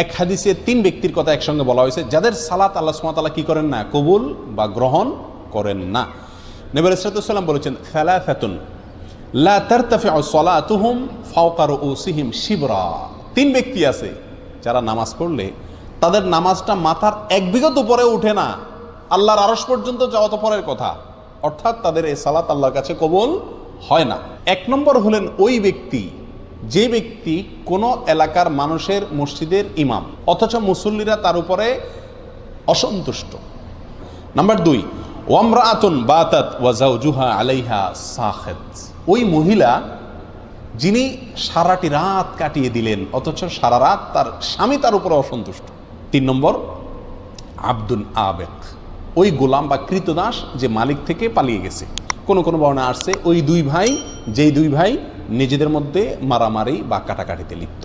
এক হাদিসে 3 ব্যক্তির কথা একসঙ্গে বলা হয়েছে যাদের সালাত আল্লাহ সুবহানাহু ওয়া তাআলা কি করেন না, কবুল বা গ্রহণ করেন না। নবী আলাইহিস সালাম বলেছেন, সালাসাতুন লা তারতাফিউ সালাতুহুম ফাওকা রুউসিহিম শিবরা। 3 ব্যক্তি আছে যারা নামাজ পড়লে তাদের নামাজটা মাথার 1 বিঘত উপরে উঠে না, আল্লাহর আরশ পর্যন্ত যাওয়া তো পরের কথা, অর্থাৎ তাদের এই সালাত আল্লাহর কাছে কবুল হয় না। 1 নম্বর হলেন ওই ব্যক্তি যে ব্যক্তি কোনো এলাকার মানুষের মসজিদের ইমাম অথচ মুসল্লিরা তার উপরে অসন্তুষ্ট। নাম্বার 2, ওয়ামরাআতুন বাতাত ওয়া যাওজুহা আলাইহা সাখিত। ওই মহিলা যিনি সারাটি রাত কাটিয়ে দিলেন অথচ সারা রাত তার স্বামী তার উপরে অসন্তুষ্ট। 3 নম্বর, আব্দুন আবেক, ওই গোলাম বা কৃতদাস যে মালিক থেকে পালিয়ে গেছে। কোন কোন বর্ণনা আসছে ওই 2 ভাই, যেই 2 ভাই নিজেদের মধ্যে মারামারি বা কাটাকাটিতে লিপ্ত।